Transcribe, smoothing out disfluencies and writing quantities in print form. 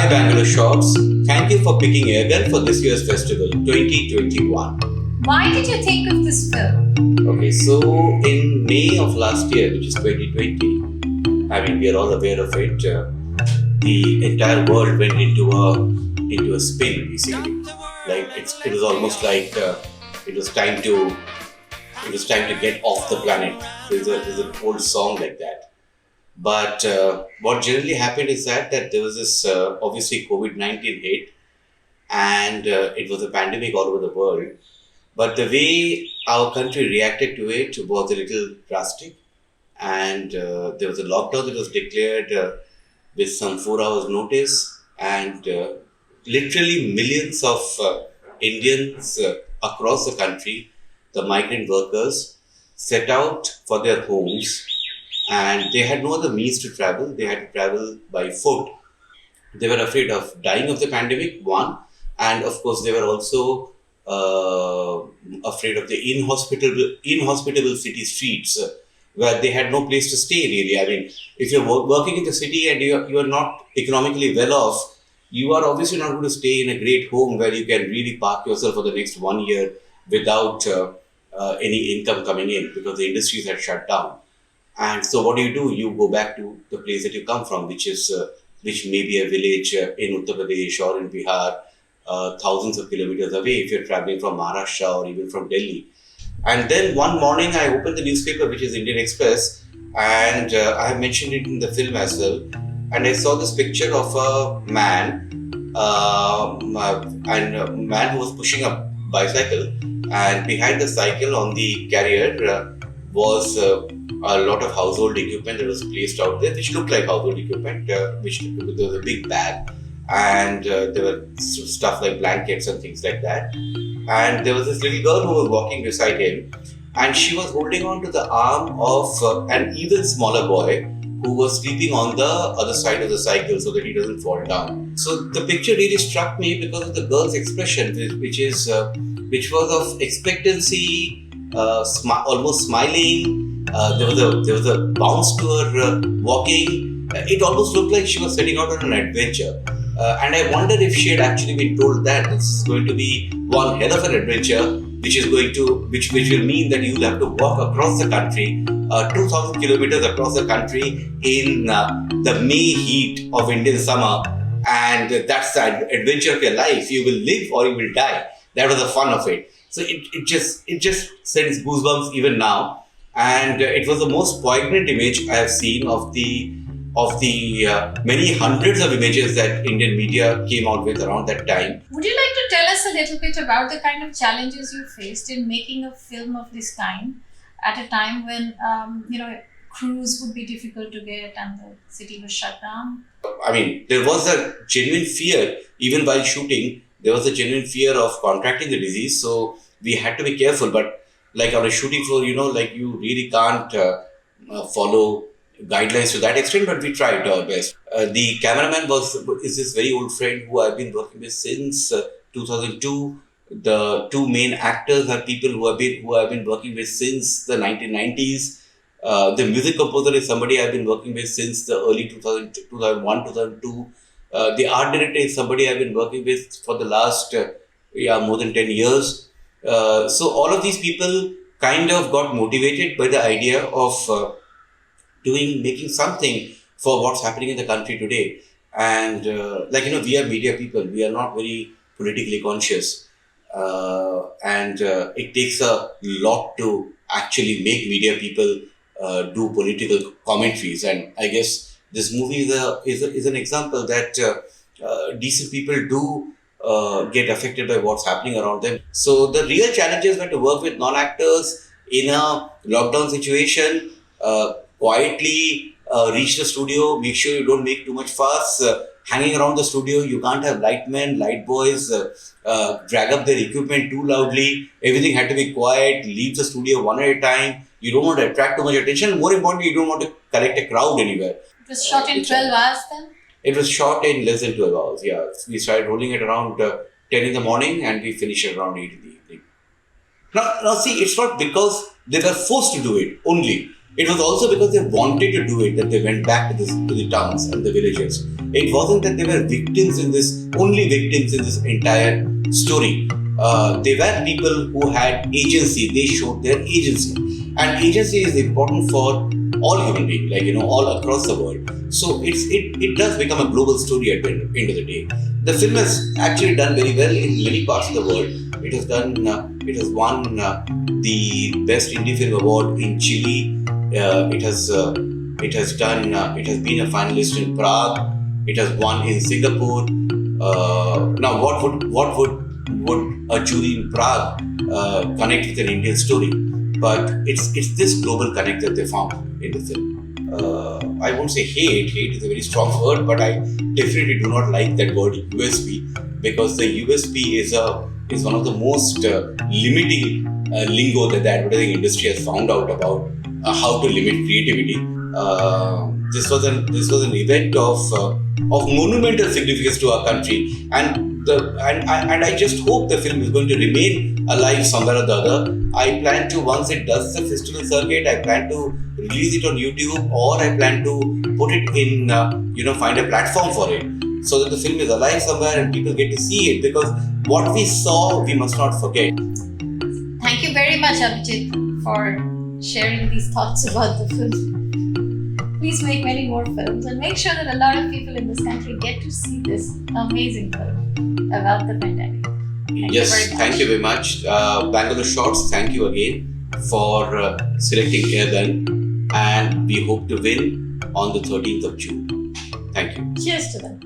Hi Bangalore Shops, thank you for picking Airgun for this year's festival 2021. Why did you think of this film? Okay, so in May of last year, which is 2020, I mean we are all aware of it, the entire world went into a spin basically. Like it was almost like it was time to it was time to get off the planet. There's an old song like that. But what generally happened is that there was this obviously COVID-19 hit, and it was a pandemic all over the world. But the way our country reacted to it was a little drastic, and there was a lockdown that was declared with some 4 hours notice, and literally millions of Indians across the country, the migrant workers, set out for their homes, and they had no other means to travel. They had to travel by foot. They were afraid of dying of the pandemic, one, and of course they were also afraid of the inhospitable city streets, where they had no place to stay really. I mean, if you're working in the city and you are not economically well off, you are obviously not going to stay in a great home where you can really park yourself for the next 1 year without any income coming in, because the industries had shut down. And so, what do? You go back to the place that you come from, which may be a village in Uttar Pradesh or in Bihar, thousands of kilometers away if you're traveling from Maharashtra or even from Delhi. And then one morning, I opened the newspaper, which is Indian Express, and I have mentioned it in the film as well. And I saw this picture of a man, and a man who was pushing a bicycle, and behind the cycle on the carrier was a lot of household equipment that was placed out there, which looked like household equipment, which there was a big bag, and there were stuff like blankets and things like that. And there was this little girl who was walking beside him, and she was holding on to the arm of an even smaller boy who was sleeping on the other side of the cycle so that he doesn't fall down. So the picture really struck me because of the girl's expression, which was of expectancy, almost smiling. There was a bounce to her walking. It almost looked like she was setting out on an adventure. And I wonder if she had actually been told that this is going to be one hell of an adventure, which will mean that you'll have to walk across the country, 2,000 kilometers across the country in the May heat of Indian summer, and that's the adventure of your life. You will live or you will die. That was the fun of it. So it just sends goosebumps even now, and it was the most poignant image I have seen of the many hundreds of images that Indian media came out with around that time. Would you like to tell us a little bit about the kind of challenges you faced in making a film of this kind at a time when crews would be difficult to get and the city was shut down? I mean, there was a genuine fear, even while shooting, there was a genuine fear of contracting the disease. So we had to be careful. But like on a shooting floor, like you really can't follow guidelines to that extent, but we tried our best. The cameraman is this very old friend who I've been working with since 2002. The two main actors are people who I've been working with since the 1990s. The music composer is somebody I've been working with since the early 2001, 2002. The art director is somebody I've been working with for the last more than 10 years. So all of these people kind of got motivated by the idea of making something for what's happening in the country today. And we are media people. We are not very politically conscious, and it takes a lot to actually make media people do political commentaries. And I guess this movie is an example that decent people do get affected by what's happening around them. So the real challenges were to work with non-actors in a lockdown situation. Quietly reach the studio, make sure you don't make too much fuss. Hanging around the studio, you can't have light men, light boys drag up their equipment too loudly. Everything had to be quiet, leave the studio one at a time. You don't want to attract too much attention. More importantly, you don't want to collect a crowd anywhere. It was shot in 12 hours then? It was shot in less than 12 hours, yeah. We started rolling it around 10 in the morning and we finished it around 8 in the evening. Now see, it's not because they were forced to do it only. It was also because they wanted to do it that they went back to the towns and the villages. It wasn't that they were only victims in this entire story. They were people who had agency. They showed their agency, and agency is important for all human beings, all across the world. So it does become a global story at the end of the day. The film has actually done very well in many parts of the world. It has won the Best Indie Film Award in Chile. It has been a finalist in Prague. It has won in Singapore. Now, what would a jury in Prague connect with an Indian story? But it's this global connect that they found in the film. I won't say hate. Hate is a very strong word, but I definitely do not like that word USP, because the USP is one of the most limiting lingo that the advertising industry has found out about how to limit creativity. This was an event of monumental significance to our country, and I just hope the film is going to remain alive somewhere or the other. I plan to, once it does the festival circuit, I plan to release it on YouTube, or I plan to put it in, find a platform for it, so that the film is alive somewhere and people get to see it, because what we saw, we must not forget. Thank you very much, Abhijit, for sharing these thoughts about the film. Please make many more films and make sure that a lot of people in this country get to see this amazing film about the pandemic. Thank you very much. Bangalore Shots, thank you again for selecting Airgun, and we hope to win on the 13th of June. Thank you. Cheers to them.